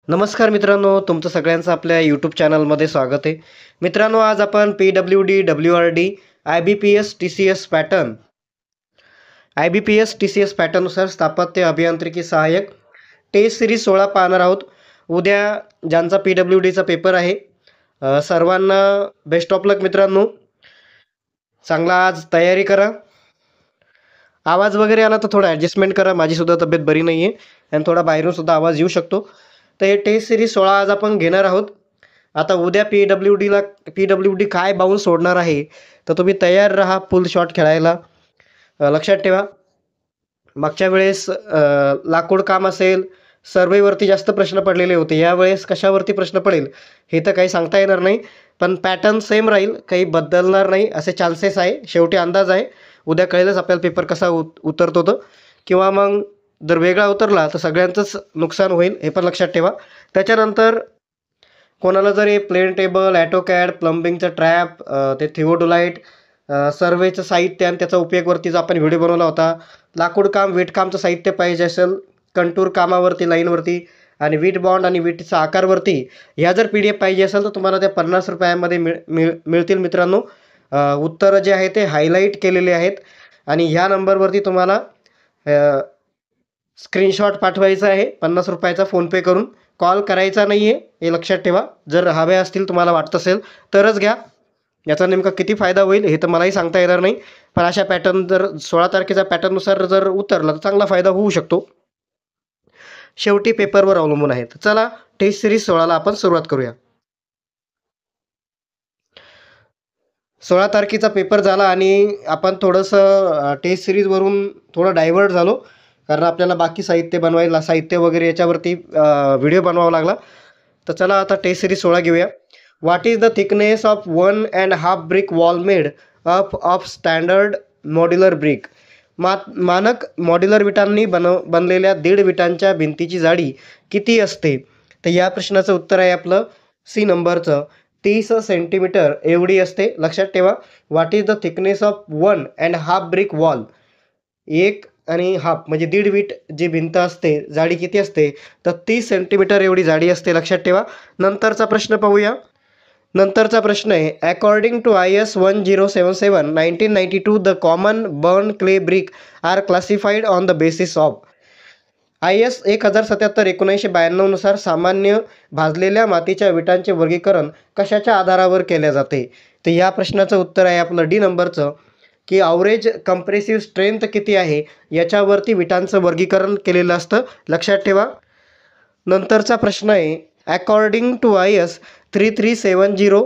नमस्कार मित्रांनो, तुमचं सगळ्यांचं आपल्या यूट्यूब चॅनलमध्ये स्वागत आहे. मित्रांनो, आज आपण PWD, WRD, IBPS, TCS pattern IBPS, TCS पॅटर्ननुसार स्थापत्य अभियांत्रिकी सहाय्यक टेस्ट सिरीज 16 पाहणार आहोत. उद्या ज्यांचा PWDचा पेपर आहे सर्वांना बेस्ट ऑफ लक मित्रांनो. चांगला आज तयारी करा. आवाज वगैरे आला तर थोडा ॲडजस्टमेंट करा. माझीसुद्धा तब्येत बरी नाही आहे आणि थोडा बाहेरून सुद्धा आवाज येऊ शकतो. तर हे टेस्ट सिरीज 16 आज आपण घेणार आहोत. आता उद्या PWD काय बाउन्स सोडणार आहे, तर तुम्ही तयार राहा फुल शॉट खेळायला. लक्षात ठेवा, मागच्या वेळेस लाकूड काम असेल, सर्वेवरती जास्त प्रश्न पडलेले होते. यावेळेस कशावरती प्रश्न पडेल हे तर काही सांगता येणार नाही, पण पॅटर्न सेम राहील, काही बदलणार नाही असे चान्सेस आहे. शेवटी अंदाज आहे, उद्या कळेलच आपल्याला पेपर कसा उतरतो तो, किंवा मग जर वेगळा उतरला तर सगळ्यांचंच नुकसान होईल, हे पण लक्षात ठेवा. त्याच्यानंतर कोणाला जर हे प्लेन टेबल, ॲटोकॅड, प्लंबिंगचं ट्रॅप, ते थिओडोलाईट, सर्वेचं साहित्य आणि त्याचा उपयोगवरती जो आपण व्हिडिओ बनवला होता, लाकूड काम, विटकामचं साहित्य पाहिजे असेल, कंटूर कामावरती, लाईनवरती आणि वीट बॉन्ड आणि वीटचा आकारवरती ह्या जर PDF पाहिजे असेल तर तुम्हाला त्या 50 रुपयामध्ये मिळतील मित्रांनो. उत्तरं जे आहे ते हायलाईट केलेले आहेत आणि ह्या नंबरवरती तुम्हाला स्क्रीनशॉट पाठवायचा आहे. 50 रुपयाचा फोनपे करून कॉल करायचा नाही आहे, हे लक्षात ठेवा. जर हवे असतील तुम्हाला वाटत असेल तरच घ्या. याचा नेमका किती फायदा होईल हे तर मलाही सांगता येणार नाही, पण अशा पॅटर्न जर 16 तारखेच्या पॅटर्ननुसार जर उतरला तर चांगला फायदा होऊ शकतो. शेवटी पेपरवर अवलंबून आहे. तर चला टेस्ट सिरीज 16ला आपण सुरुवात करूया. 16 तारखेचा पेपर झाला आणि आपण थोडंसं टेस्ट सिरीजवरून थोडं डायव्हर्ट झालो, कारण आपल्याला बाकी साहित्य वगैरे याच्यावरती व्हिडिओ बनवावा लागला. तर चला आता टेस्ट सिरीज 16 घेऊया. What is the thickness of 1.5 brick wall made up of standard modular brick? मानक मॉड्युलर विटांनी बनलेल्या 1.5 विटांच्या भिंतीची जाडी किती असते? तर या प्रश्नाचं उत्तर आहे आपलं सी नंबरचं, 30 सेंटीमीटर एवढी असते. लक्षात ठेवा, what is the thickness of 1.5 brick wall, 1 आणि हाफ म्हणजे 1.5 वीट जी भिंत असते, जाडी किती असते? तर 30 सेंटीमीटर एवढी जाडी असते. लक्षात ठेवा. नंतरचा प्रश्न पाहूया. नंतरचा प्रश्न आहे, according to IS 1077 1992 the common burn clay brick are classified on the basis of. IS 1077 1992 नुसार सामान्य भाजलेल्या मातीच्या विटांचे वर्गीकरण कशाच्या आधारावर केले जाते? तर या प्रश्नाचं उत्तर आहे आपलं डी नंबरचं, की ॲव्हरेज कंप्रेसिव्ह स्ट्रेंथ किती आहे याच्यावरती विटांचं वर्गीकरण केलेलं असतं. लक्षात ठेवा. नंतरचा प्रश्न आहे, according to IS 3370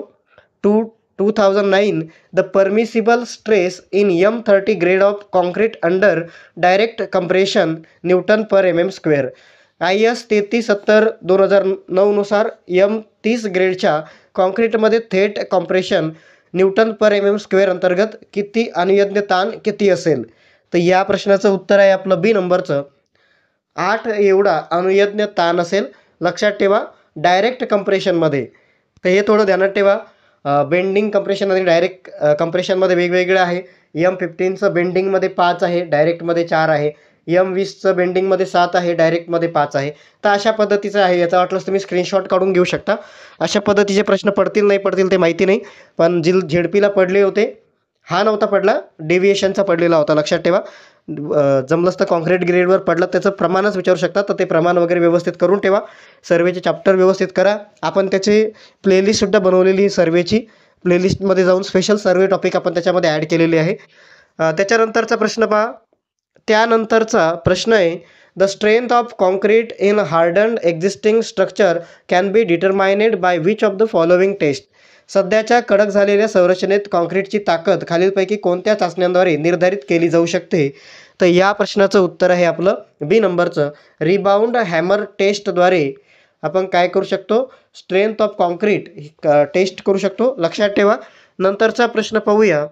two 2009 the permissible stress in M30 grade of concrete under direct compression newton per mm². IS 3370 2009 नुसार M30 ग्रेडच्या कॉन्क्रीटमध्ये थेट कॉम्प्रेशन न्यूटन पर mm² अंतर्गत किती अनुज्ञेय ताण किती असेल? तर या प्रश्नाचं उत्तर आहे आपलं बी नंबरचं, 8 एवढा अनुज्ञेय ताण असेल. लक्षात ठेवा, डायरेक्ट कंप्रेशनमध्ये. तर हे थोडं ध्यानात ठेवा. बेंडिंग कम्प्रेशन आणि डायरेक्ट कम्प्रेशनमध्ये वेगवेगळं आहे. M15चं बेंडिंगमध्ये 5 आहे, डायरेक्टमध्ये 4 आहे. M20चं बेंडिंगमध्ये 7 आहे, डायरेक्टमध्ये 5 आहे. तर अशा पद्धतीचं आहे. याचा वाटलंच तुम्ही स्क्रीनशॉट काढून घेऊ शकता. अशा पद्धतीचे प्रश्न पडतील नाही पडतील ते माहिती नाही, पण झेडपीला पडले होते, हा नव्हता पडला, डेव्हिएशनचा पडलेला होता. लक्षात ठेवा. जमलंच तर कॉन्क्रीट ग्रेडवर पडलं त्याचं प्रमाणच विचारू शकता, तर ते प्रमाण वगैरे व्यवस्थित करून ठेवा. सर्वेचे चॅप्टर व्यवस्थित करा. आपण त्याची प्लेलिस्टसुद्धा बनवलेली, सर्वेची प्लेलिस्टमध्ये जाऊन स्पेशल सर्वे टॉपिक आपण त्याच्यामध्ये ॲड केलेले आहे. त्याच्यानंतरचा प्रश्न पहा. त्यानंतरचा प्रश्न आहे, the strength of concrete in hardened existing structure can be determined by which of the following test? सध्याच्या कडक झालेल्या संरचनेत कॉन्क्रीटची ताकद खालीलपैकी कोणत्या चाचण्यांद्वारे निर्धारित केली जाऊ शकते? तर या प्रश्नाचं उत्तर आहे आपलं बी नंबरचं, रिबाउंड हॅमर टेस्टद्वारे आपण काय करू शकतो? स्ट्रेंथ ऑफ कॉन्क्रीट टेस्ट करू शकतो. लक्षात ठेवा. नंतरचा प्रश्न पाहूया.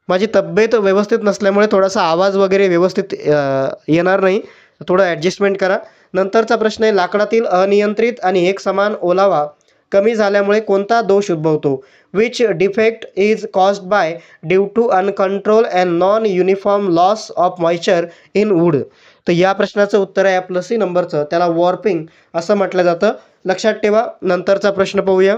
माझी तब्येत व्यवस्थित नसल्यामुळे थोडासा आवाज वगैरे व्यवस्थित येणार नाही, थोडं ॲडजस्टमेंट करा. नंतरचा प्रश्न आहे, लाकडातील अनियंत्रित आणि एकसमान ओलावा कमी झाल्यामुळे कोणता दोष उद्भवतो? Which defect is caused by due to uncontrol and non uniform loss of moisture in wood? तर या प्रश्नाचं उत्तर आहे आपलं सी नंबरचं, त्याला वॉर्पिंग असं म्हटलं जातं. लक्षात ठेवा. नंतरचा प्रश्न पाहूया.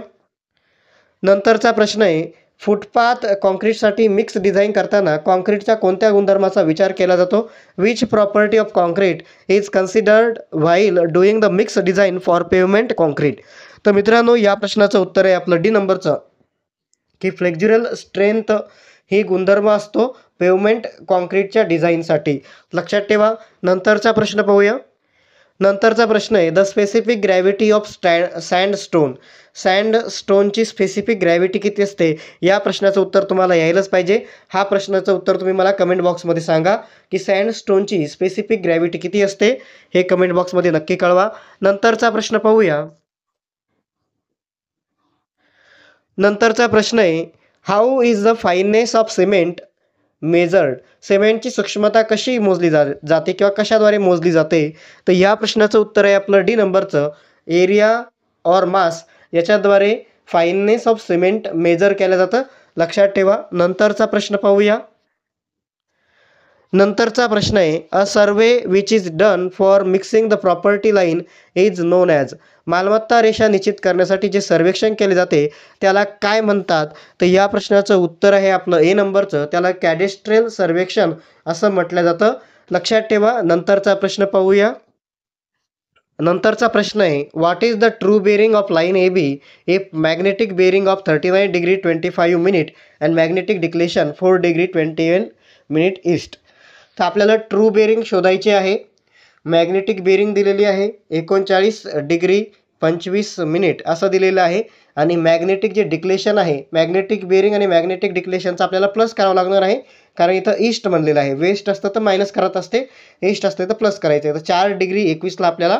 नंतरचा प्रश्न आहे, फुटपाथ कॉन्क्रीटसाठी मिक्स डिझाईन करताना कॉन्क्रीटच्या कोणत्या गुणधर्माचा विचार केला जातो? Which property of concrete is considered while doing the mix design for pavement concrete? तर मित्रांनो, या प्रश्नाचं उत्तर आहे आपलं डी नंबरचं, की फ्लेक्झुरल स्ट्रेंथ ही गुणधर्म असतो पेवमेंट कॉन्क्रीटच्या डिझाईनसाठी. लक्षात ठेवा. नंतरचा प्रश्न पाहूया. नंतरचा प्रश्न आहे, the specific gravity of sandstone. सँडस्टोनची स्पेसिफिक ग्रॅव्हिटी किती असते? या प्रश्नाचं उत्तर तुम्हाला यायलाच पाहिजे. हा प्रश्नाचं उत्तर तुम्ही मला कमेंट बॉक्समध्ये सांगा, की सँडस्टोनची स्पेसिफिक ग्रॅव्हिटी किती असते, हे कमेंट बॉक्समध्ये नक्की कळवा. नंतरचा प्रश्न पाहूया. नंतरचा प्रश्न आहे, how is the fineness of cement measured? सिमेंटची सूक्ष्मता कशी मोजली जाते किंवा कशाद्वारे मोजली जाते? तर या प्रश्नाचं उत्तर आहे आपलं डी नंबरचं, एरिया ऑर मास याच्याद्वारे फाईननेस ऑफ सिमेंट मेजर केलं जातं. लक्षात ठेवा. नंतरचा प्रश्न पाहूया. नंतरचा प्रश्न आहे, a survey which is done for mixing the property line is known as. मालमत्ता रेषा निश्चित करण्यासाठी जे सर्वेक्षण केले जाते त्याला काय म्हणतात? तर या प्रश्नाचं उत्तर आहे आपलं ए नंबरचं, त्याला कॅडेस्ट्रेल सर्वेक्षण असं म्हटलं जातं. लक्षात ठेवा. नंतरचा प्रश्न पाहूया. नंतरचा प्रश्न आहे, what is the true bearing of line A B if magnetic bearing of 39 degree 25 minute and magnetic declination 4 degree 21 minute east? तर आपल्याला ट्रू बेरिंग शोधायचे आहे. मॅग्नेटिक बेरिंग दिलेली आहे 39 डिग्री 25 मिनिट असं दिलेलं आहे, आणि मॅग्नेटिक जे डिक्लेशन आहे, मॅग्नेटिक बेरिंग आणि मॅग्नेटिक डिक्लेशनचा आपल्याला प्लस करावं लागणार आहे, कारण इथं ईस्ट म्हणलेलं आहे. वेस्ट असतं तर मायनस करत असते, ईस्ट असते तर प्लस करायचं आहे. तर 4 डिग्री 21ला आपल्याला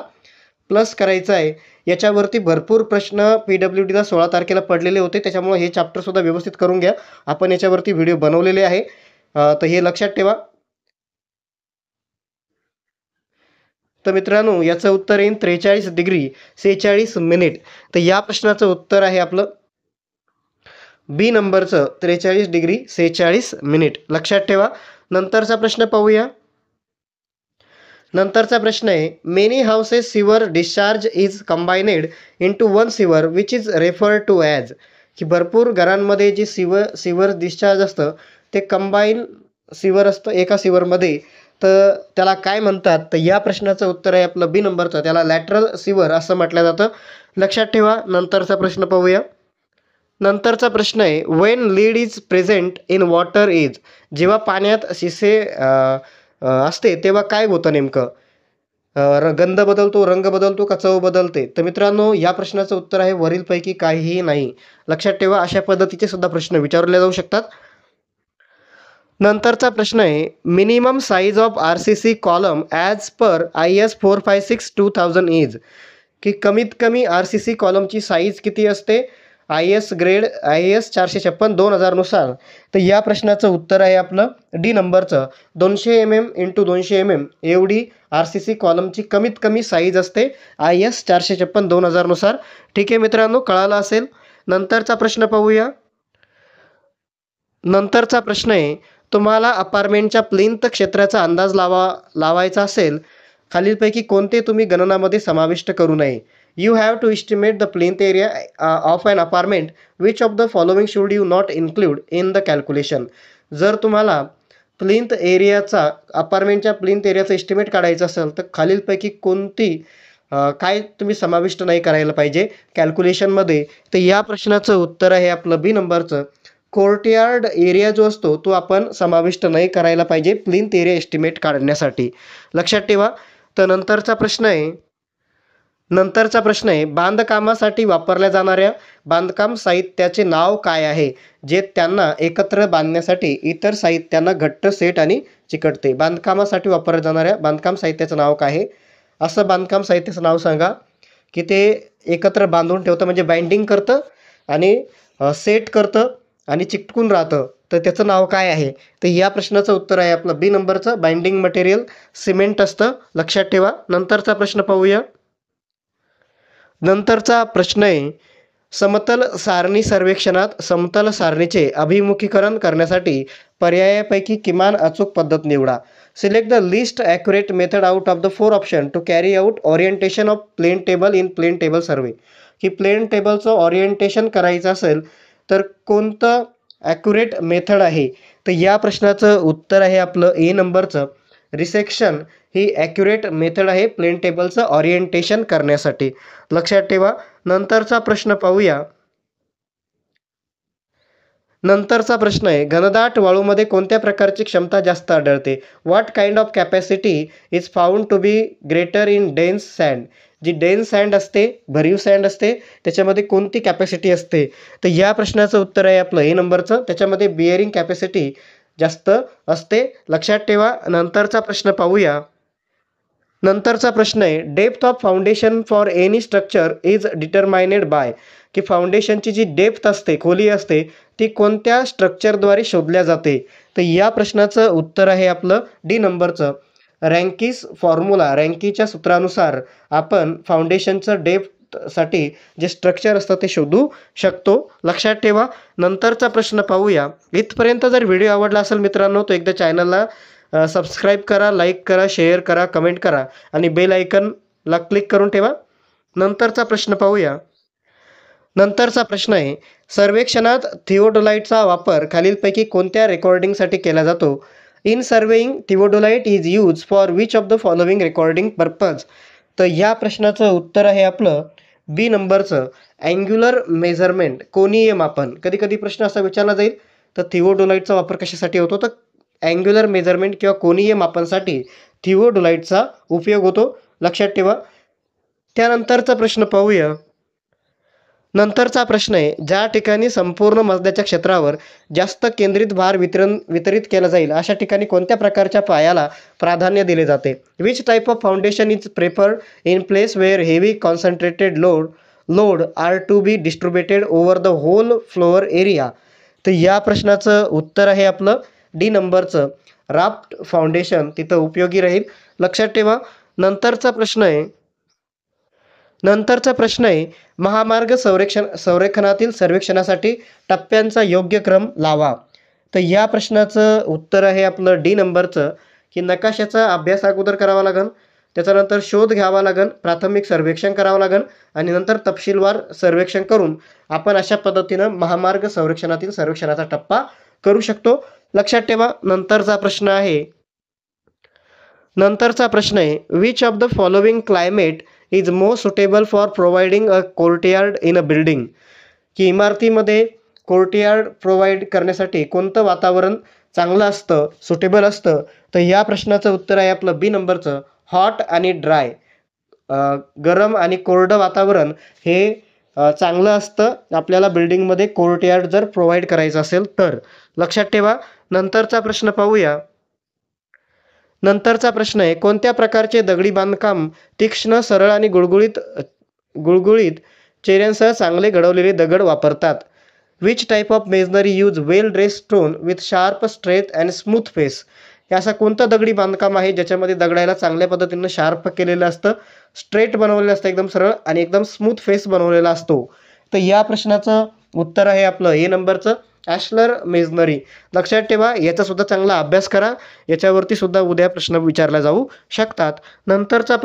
प्लस करायचं आहे. याच्यावरती भरपूर प्रश्न PWDला 16 तारखेला पडलेले होते, त्याच्यामुळे हे चॅप्टरसुद्धा व्यवस्थित करून घ्या. आपण याच्यावरती व्हिडिओ बनवलेले आहे, तर हे लक्षात ठेवा. तर मित्रांनो, याचं उत्तर येईल 43 डिग्री 46 मिनिट. तर या प्रश्नाचं उत्तर आहे आपलं बी नंबरचं, 43 डिग्री 46 मिनिट. लक्षात ठेवा. नंतरचा प्रश्न पाहूया. नंतरचा प्रश्न आहे, many houses sewer discharge is combined into one sewer which is refer to as. की भरपूर घरांमध्ये जे सिवर डिस्चार्ज असतं ते कंबाईन सिवर असतं एका सिवरमध्ये, तर त्याला काय म्हणतात? तर या प्रश्नाचं उत्तर आहे आपलं बी नंबरचं, त्याला लॅटरल सिवर असं म्हटलं जातं. लक्षात ठेवा. नंतरचा प्रश्न पाहूया. नंतरचा प्रश्न आहे, Wien lead is present in water is. जेव्हा पाण्यात शिसे असते तेव्हा काय होतं नेमकं? गंध बदलतो, रंग बदलतो का चव बदलते? तर मित्रांनो, या प्रश्नाचं उत्तर आहे वरीलपैकी काहीही नाही. लक्षात ठेवा. अशा पद्धतीचे सुद्धा प्रश्न विचारले जाऊ शकतात. नंतरचा प्रश्न आहे, minimum size of RCC column as per IS 456/2000 is. की कमीत कमी RCC कॉलमची साईज किती असते IS ग्रेड IS 456/2000 नुसार? तर या प्रश्नाचं उत्तर आहे आपलं डी नंबरचं, 200 mm × 200 mm एवढी RCC कॉलमची कमीत कमी साईज असते IS 456/2000 नुसार. ठीक आहे मित्रांनो, कळालं असेल. नंतरचा प्रश्न पाहूया. नंतरचा प्रश्न आहे, तुम्हाला अपार्टमेंटच्या प्लिंथ क्षेत्राचा अंदाज लावायचा असेल, खालीलपैकी कोणते तुम्ही गणनामध्ये समाविष्ट करू नये? You have to estimate the plinth area of an apartment which of the following should you not include in the calculation. जर तुम्हाला प्लिंथ एरियाचा अपार्टमेंटच्या प्लिंथ एरियाचा एस्टिमेट काढायचा असेल तर खालीलपैकी कोणती काय तुम्ही समाविष्ट नाही करायला पाहिजे कॅल्क्युलेशनमध्ये? तर या प्रश्नाचं उत्तर आहे आपलं बी नंबरचं, कोर्टयार्ड एरिया जो असतो तो आपण समाविष्ट नाही करायला पाहिजे प्लिंथ एरिया एस्टिमेट काढण्यासाठी. लक्षात ठेवा. तर नंतरचा प्रश्न आहे, बांधकामासाठी वापरल्या जाणाऱ्या बांधकाम साहित्याचे नाव काय आहे जे त्यांना एकत्र बांधण्यासाठी इतर साहित्यांना घट्ट सेट आणि चिकटते? बांधकामासाठी वापरल्या जाणाऱ्या बांधकाम साहित्याचं नाव काय आहे? असं बांधकाम साहित्याचं नाव सांगा की ते एकत्र बांधून ठेवतं, म्हणजे बाइंडिंग करतं आणि सेट करतं आणि चिकटून राहतं, तर त्याचं नाव काय आहे? तर या प्रश्नाचं उत्तर आहे आपलं बी नंबरचं, बाइंडिंग मटेरियल सिमेंट असतं. लक्षात ठेवा. नंतरचा प्रश्न पाहूया. नंतरचा प्रश्न आहे, समतल सारणी सर्वेक्षणात समतल सारणीचे अभिमुखीकरण करण्यासाठी पर्यायापैकी किमान अचूक पद्धत निवडा. Select the least accurate method out of the 4 option to carry out orientation of plane table in plane table survey. की प्लेन टेबलचं ओरिएंटेशन करायचं असेल तर कोणतं ॲक्युरेट मेथड आहे? तर या प्रश्नाचं उत्तर आहे आपलं ए नंबरचं, रिसेक्शन ही ॲक्युरेट मेथड आहे प्लेन टेबलचं ओरिएंटेशन करण्यासाठी. लक्षात ठेवा. नंतरचा प्रश्न पाहूया. नंतरचा प्रश्न आहे, घनदाट वाळूमध्ये कोणत्या प्रकारची क्षमता जास्त आढळते? What kind of capacity is found to be greater in dense sand. जी डेन्स सँड असते, भरीव सँड असते, त्याच्यामध्ये कोणती कॅपॅसिटी असते? तर या प्रश्नाचं उत्तर आहे आपलं ए नंबरचं, त्याच्यामध्ये बिअरिंग कॅपॅसिटी जास्त असते. लक्षात ठेवा. नंतरचा प्रश्न पाहूया. नंतरचा प्रश्न आहे, depth of foundation for any structure is determined by. की फाउंडेशनची जी डेप्थ असते, खोली असते, ती कोणत्या स्ट्रक्चरद्वारे शोधल्या जाते? तर या प्रश्नाचं उत्तर आहे आपलं डी नंबरचं, रँकीस फॉर्म्युला. रँकीच्या सूत्रानुसार आपण फाउंडेशनचं डेप्थसाठी जे स्ट्रक्चर असतं ते शोधू शकतो. लक्षात ठेवा. नंतरचा प्रश्न पाहूया. इथपर्यंत जर व्हिडिओ आवडला असेल मित्रांनो, तर एकदा चॅनलला सबस्क्राईब करा, लाईक करा, शेअर करा, कमेंट करा आणि बेल आयकनला क्लिक करून ठेवा. नंतरचा प्रश्न पाहूया. नंतरचा प्रश्न आहे, सर्वेक्षणात थिओडोलाइटचा वापर खालीलपैकी कोणत्या रेकॉर्डिंगसाठी केला जातो? In surveying theodolite is use for which of the following recording purpose. तर या प्रश्नाचं उत्तर आहे आपलं बी नंबरचं, अँग्युलर मेजरमेंट, कोनीय मापन. कधी कधी प्रश्न असा विचारला जाईल, तर थिओडोलाइटचा वापर कशासाठी होतो? तर अँग्युलर मेजरमेंट किंवा कोनीय मापनसाठी थिओडोलाइटचा उपयोग होतो. लक्षात ठेवा. त्यानंतरचा प्रश्न पाहूया. नंतरचा प्रश्न आहे, ज्या ठिकाणी संपूर्ण मजल्याच्या क्षेत्रावर जास्त केंद्रित भार वितरित केला जाईल अशा ठिकाणी कोणत्या प्रकारच्या पायाला प्राधान्य दिले जाते? Which type of foundation is preferred in place where heavy concentrated load are to be distributed over the whole floor area. तर या प्रश्नाचं उत्तर आहे आपलं डी नंबरचं, राफ्ट फाउंडेशन तिथं उपयोगी राहील. लक्षात ठेवा. नंतरचा प्रश्न आहे, महामार्ग संरेखनातील सर्वेक्षणासाठी टप्प्यांचा योग्य क्रम लावा. तर या प्रश्नाचं उत्तर आहे आपलं डी नंबरचं, की नकाशाचा अभ्यास अगोदर करावा लागेल, त्याच्यानंतर शोध घ्यावा लागेल, प्राथमिक सर्वेक्षण करावं लागेल आणि नंतर तपशीलवार सर्वेक्षण करून आपण अशा पद्धतीनं महामार्ग संरक्षणातील सर्वेक्षणाचा टप्पा करू शकतो. लक्षात ठेवा. नंतरचा प्रश्न आहे, which of the following climate is most suitable for providing a courtyard in a building. की इमारतीमध्ये कोर्टयार्ड प्रोव्हाइड करण्यासाठी कोणतं वातावरण चांगलं असतं, सुटेबल असतं? तर या प्रश्नाचं उत्तर आहे आपलं बी नंबरचं, हॉट आणि ड्राय. गरम आणि कोरडं वातावरण हे चांगलं असतं आपल्याला बिल्डिंगमध्ये कोर्टयार्ड जर प्रोव्हाइड करायचं असेल तर. लक्षात ठेवा. नंतरचा प्रश्न पाहूया. नंतरचा प्रश्न आहे, कोणत्या प्रकारचे दगडी बांधकाम तीक्ष्ण, सरळ आणि गुळगुळीत चेहऱ्यांसह चांगले घडवलेले दगड वापरतात? Which type of masonry use well dress stone with sharp straight and smooth face. हे असं कोणतं दगडी बांधकाम आहे ज्याच्यामध्ये दगडाला चांगल्या पद्धतीनं शार्प केलेलं असतं, स्ट्रेट बनवलेलं असतं एकदम सरळ आणि एकदम स्मूथ फेस बनवलेला असतो? तर या प्रश्नाचं उत्तर आहे आपलं ए नंबरचं, ॲशलर मेजनरी. लक्षात ठेवा. याचा सुद्धा चांगला अभ्यास करा, याच्यावरती सुद्धा उद्या प्रश्न विचारला जाऊ शकतात. नंतरचा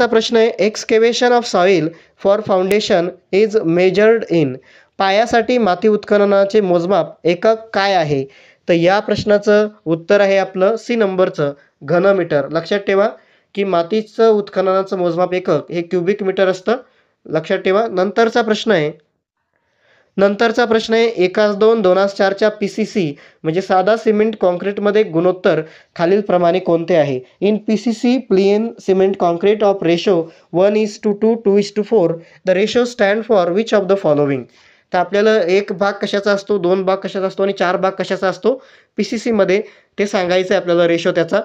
प्रश्न आहे, excavation of soil for foundation is measured in. पायासाठी माती उत्खननाचे मोजमाप एकक काय आहे? तर या प्रश्नाचं उत्तर आहे आपलं सी नंबरचं, घनमीटर. लक्षात ठेवा की मातीचं उत्खननाचं मोजमाप एकक हे क्युबिक मीटर असतं. लक्षात ठेवा. नंतरचा प्रश्न आहे 1:2 2:4च्या PCC म्हणजे साधा सिमेंट कॉन्क्रीटमध्ये गुणोत्तर खालीलप्रमाणे कोणते आहे? In PCC plain cement concrete of ratio 1:2 2:4 the ratio stand for which of the following. तर आपल्याला एक भाग कशाचा असतो, 2 भाग कशाचा असतो आणि 4 भाग कशाचा असतो PCC मध्ये ते सांगायचं आहे आपल्याला रेशो त्याचा.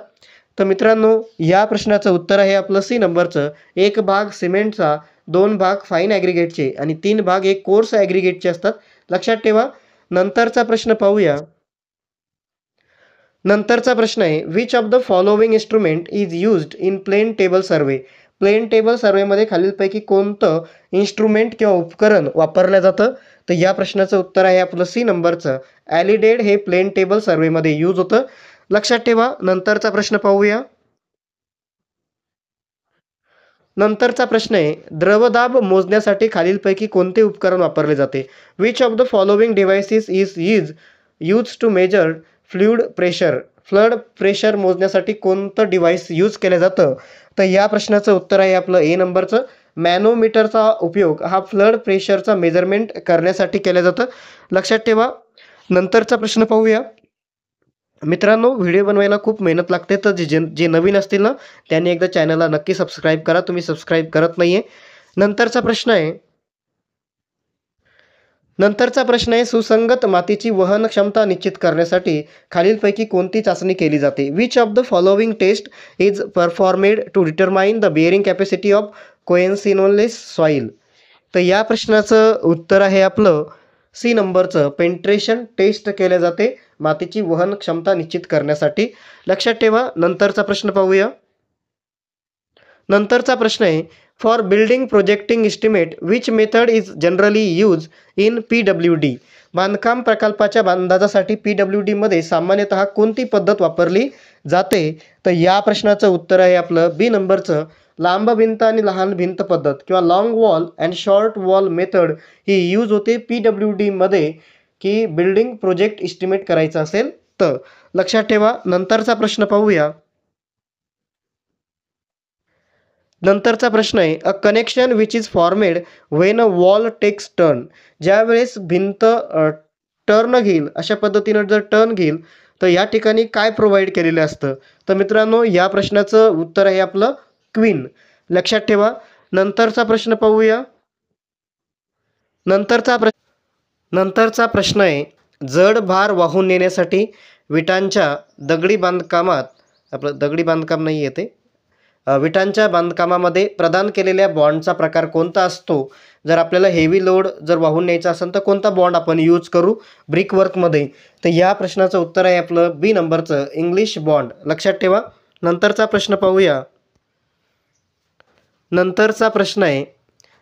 तर मित्रांनो या प्रश्नाचं उत्तर आहे आपलं सी नंबरचं, 1 भाग सिमेंटचा, 2 भाग फाईन ॲग्रिगेटचे आणि 3 भाग हे कोर्स ॲग्रिगेटचे असतात. लक्षात ठेवा. नंतरचा प्रश्न पाहूया. नंतरचा प्रश्न आहे, which of the following instrument is used in plane table survey. Plane table सर्वेमध्ये खालीलपैकी कोणतं इन्स्ट्रुमेंट किंवा उपकरण वापरलं जातं? तर या प्रश्नाचं उत्तर आहे आपलं सी नंबरचं, ॲलिडेड हे प्लेन टेबल सर्वेमध्ये यूज होतं. लक्षात ठेवा. नंतरचा प्रश्न पाहूया. नंतरचा प्रश्न आहे, द्रवदाब मोजण्यासाठी खालीलपैकी कोणते उपकरण वापरले जाते? Which of the following devices is use to measure fluid pressure मोजण्यासाठी कोणतं डिव्हाइस यूज केलं जातं? तर या प्रश्नाचं उत्तर आहे आपलं ए नंबरचं. मॅनोमीटरचा उपयोग हा फ्लड प्रेशरचा मेजरमेंट करण्यासाठी केला जातं. लक्षात ठेवा. नंतरचा प्रश्न पाहूया. मित्रांनो, व्हिडिओ बनवायला खूप मेहनत लागते, तर जे नवीन असतील ना, त्यांनी एकदा चॅनलला नक्की सबस्क्राईब करा. तुम्ही सबस्क्राईब करत नाही आहे. नंतरचा प्रश्न आहे, सुसंगत मातीची वहन क्षमता निश्चित करण्यासाठी खालीलपैकी कोणती चाचणी केली जाते? Which of the following test is performed to determine the bearing capacity of cohesionless soil? तर या प्रश्नाचं उत्तर आहे आपलं सी नंबरचं. पेंट्रेशन टेस्ट केले जाते मातीची वहन क्षमता निश्चित करण्यासाठी. लक्षात ठेवा. नंतरचा प्रश्न पाहूया. नंतरचा प्रश्न आहे, for building projecting estimate which method is generally use in PWD? बांधकाम प्रकल्पाच्या अंदाजासाठी PWDमध्ये सामान्यतः कोणती पद्धत वापरली जाते? तर या प्रश्नाचं उत्तर आहे आपलं बी नंबरचं. लांब भिंत आणि लहान भिंत पद्धत किंवा long wall and short wall method he use होते PWDमध्ये की बिल्डिंग प्रोजेक्ट एस्टिमेट करायचा असेल तर. लक्षात ठेवा. नंतरचा प्रश्न पाहूया. नंतरचा प्रश्न आहे, a connection which is formed when a wall takes turn. ज्यावेळेस भिंत टर्न घेईल, अशा पद्धतीनं जर टर्न घेईल तर या ठिकाणी काय प्रोव्हाइड केलेलं असतं? तर मित्रांनो, या प्रश्नाचं उत्तर आहे आपलं क्वीन. लक्षात ठेवा. नंतरचा प्रश्न पाहूया. नंतरचा प्रश्न आहे, जड भार वाहून नेण्यासाठी विटांच्या दगडी बांधकामात, आपलं दगडी बांधकाम नाही येते, विटांच्या बांधकामामध्ये प्रदान केलेल्या बॉन्डचा प्रकार कोणता असतो? जर आपल्याला हेवी लोड जर वाहून न्यायचा असेल तर कोणता बॉन्ड आपण यूज करू ब्रिकवर्कमध्ये? तर या प्रश्नाचं उत्तर आहे आपलं बी नंबरचं, इंग्लिश बॉन्ड. लक्षात ठेवा. नंतरचा प्रश्न पाहूया. नंतरचा प्रश्न आहे,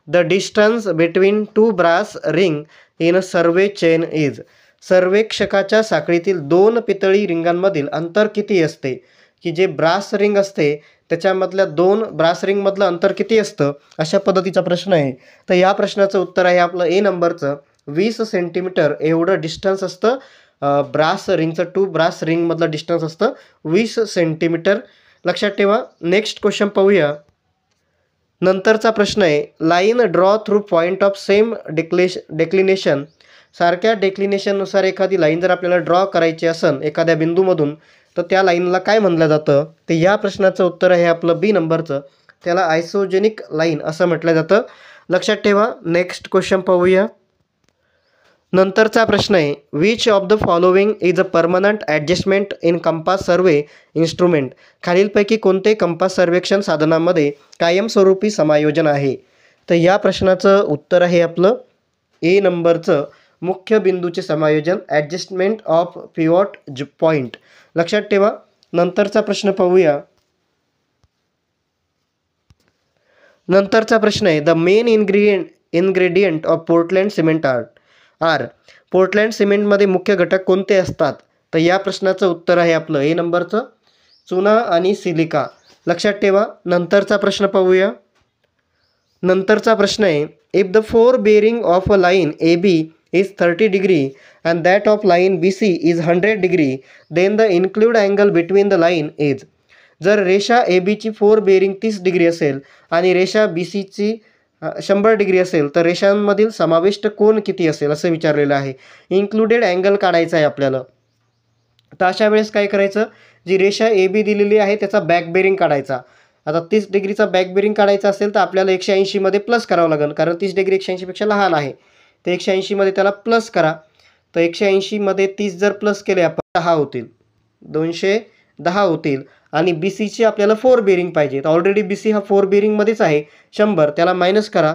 the distance between two brass ring in a survey chain is. सर्वेक्षकाच्या साखळीतील दोन पितळी रिंगांमधील अंतर किती असते? की जे ब्रास रिंग असते त्याच्यामधल्या दोन ब्रास रिंगमधलं अंतर किती असतं? अशा पद्धतीचा प्रश्न आहे. तर या प्रश्नाचं उत्तर आहे आपलं ए नंबरचं, 20 सेंटीमीटर एवढं डिस्टन्स असतं. ब्रास रिंगचं टू ब्रास रिंगमधलं डिस्टन्स असतं 20 सेंटीमीटर. लक्षात ठेवा. नेक्स्ट क्वेश्चन पाहूया. नंतरचा प्रश्न आहे, line draw through point of same declination. सारख्या डेक्लिनेशननुसार एखादी लाईन जर आपल्याला ड्रॉ करायची असेल एखाद्या बिंदूमधून तर त्या लाईनला काय म्हणलं जातं? तर या प्रश्नाचं उत्तर आहे आपलं बी नंबरचं, त्याला आयसोजेनिक लाईन असं म्हटलं जातं. लक्षात ठेवा. नेक्स्ट क्वेश्चन पाहूया. नंतरचा प्रश्न आहे, which of the following is a permanent adjustment in compass survey instrument. खालीलपैकी कोणते कंपास सर्वेक्षण साधनामध्ये कायमस्वरूपी समायोजन आहे? तर या प्रश्नाचं उत्तर आहे आपलं ए नंबरचं, मुख्य बिंदूचे समायोजन, ॲडजस्टमेंट ऑफ पिवॉट पॉईंट. लक्षात ठेवा. नंतरचा प्रश्न पाहूया. नंतरचा प्रश्न आहे, the main ingredient of Portland cement are. Portland सिमेंटमध्ये मुख्य घटक कोणते असतात? तर या प्रश्नाचं उत्तर आहे आपलं ए नंबरचं, चुना आणि सिलिका. लक्षात ठेवा. नंतरचा प्रश्न पाहूया. नंतरचा प्रश्न आहे, if the fore bearing of a line AB is 30 degree and that of line BC is 100 degree then the include angle between the line is. जर रेषा ABची 4 बेअरिंग 30 डिग्री असेल आणि रेषा BCची 100 डिग्री असेल तर रेषांमधील समाविष्ट कोन किती असेल असं विचारलेलं आहे. इन्क्लुडेड अँगल काढायचा आहे आपल्याला. तर अशा वेळेस काय करायचं, जी रेषा AB दिलेली आहे त्याचा बॅक बेअरिंग काढायचा. आता 30 डिग्रीचा बॅक बेअरिंग काढायचा असेल तर आपल्याला 180मध्ये प्लस करावं लागेल, कारण 30 डिग्री 180पेक्षा लहान आहे. तर 180मध्ये त्याला प्लस करा. तर 180मध्ये 30 जर प्लस केले आपण 10 होतील, 210 होतील. आणि BCची आपल्याला 4 बेअरिंग पाहिजे. तर ऑलरेडी BC हा 4 बेअरिंगमध्येच आहे 100, त्याला मायनस करा.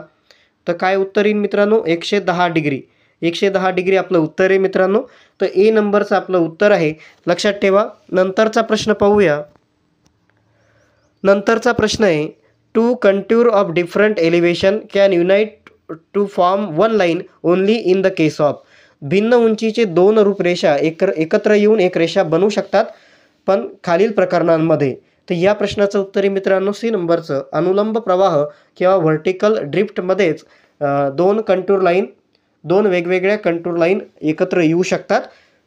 तर काय उत्तर येईल मित्रांनो? 110 डिग्री. 110 डिग्री आपलं उत्तर आहे मित्रांनो. तर ए नंबरचं आपलं उत्तर आहे. लक्षात ठेवा. नंतरचा प्रश्न पाहूया. नंतरचा प्रश्न आहे, two contour of different elevation can unite to form one line only in the case of. भिन्न उंचीचे दोन रूपरेषा एकत्र येऊन एक रेषा बनवू शकतात पण खालील प्रकरणांमध्ये. तर या प्रश्नाचं उत्तर आहे मित्रांनो सी नंबरचं, अनुलंब प्रवाह किंवा व्हर्टिकल ड्रिफ्टमध्येच दोन वेगवेगळ्या कंटूर लाईन एकत्र येऊ शकतात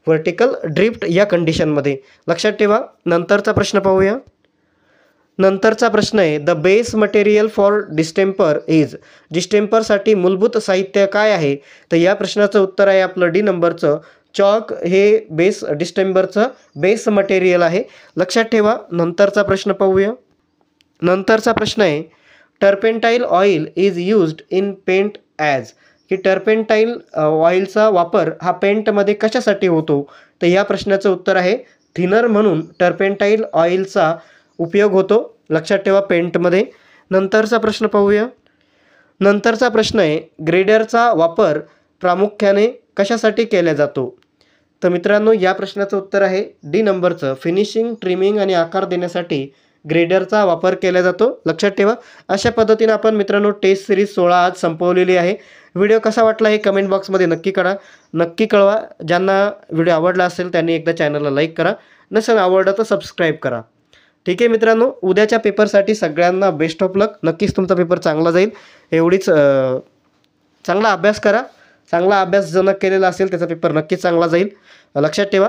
व्हर्टिकल ड्रिफ्ट या कंडिशनमध्ये. लक्षात ठेवा. नंतरचा प्रश्न पाहूया. नंतरचा प्रश्न आहे, the base material for distemper is. डिस्टेंपरसाठी मूलभूत साहित्य काय आहे? तर या प्रश्नाचं उत्तर आहे आपलं डी नंबरचं, चॉक हे डिस्टेंपरचं बेस मटेरियल आहे. लक्षात ठेवा. नंतरचा प्रश्न पाहूया. नंतरचा प्रश्न आहे, turpentine oil is used in paint as. की टर्पेंटाईल ऑइलचा वापर हा पेंटमध्ये कशासाठी होतो? तर या प्रश्नाचं उत्तर आहे, थिनर म्हणून टर्पेंटाईल ऑइलचा उपयोग होतो. लक्षात ठेवा पेंटमध्ये. नंतरचा प्रश्न पाहूया. नंतरचा प्रश्न आहे, ग्रेडरचा वापर प्रामुख्याने कशासाठी केला जातो? तर मित्रांनो या प्रश्नाचं उत्तर आहे डी नंबरचं, फिनिशिंग, ट्रिमिंग आणि आकार देण्यासाठी ग्रेडरचा वापर केला जातो. लक्षात ठेवा. अशा पद्धतीने आपण मित्रांनो टेस्ट सिरीज 16 आज संपवलेली आहे. व्हिडिओ कसा वाटला हे कमेंट बॉक्समध्ये नक्की कळवा. ज्यांना व्हिडिओ आवडला असेल त्यांनी एकदा चॅनलला लाईक करा, नसेल आवडलं तर सबस्क्राईब करा. ठीक आहे मित्रांनो, उद्याच्या पेपरसाठी सगळ्यांना बेस्ट ऑफ लक. नक्कीच तुमचा पेपर चांगला जाईल. एवढीच चांगला अभ्यास करा. चांगला अभ्यास जर केलेला असेल त्याचा पेपर नक्कीच चांगला जाईल. लक्षात ठेवा.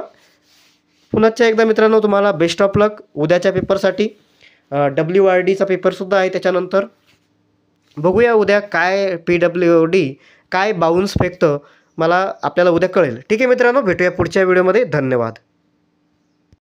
पुन्हा एकदा मित्रांनो तुम्हाला बेस्ट ऑफ लक उद्याच्या पेपरसाठी. WRDचा पेपरसुद्धा आहे त्याच्यानंतर. बघूया उद्या काय PWD काय बाउन्स फेकतं, आपल्याला उद्या कळेल. ठीक आहे मित्रांनो, भेटूया पुढच्या व्हिडिओमध्ये. धन्यवाद.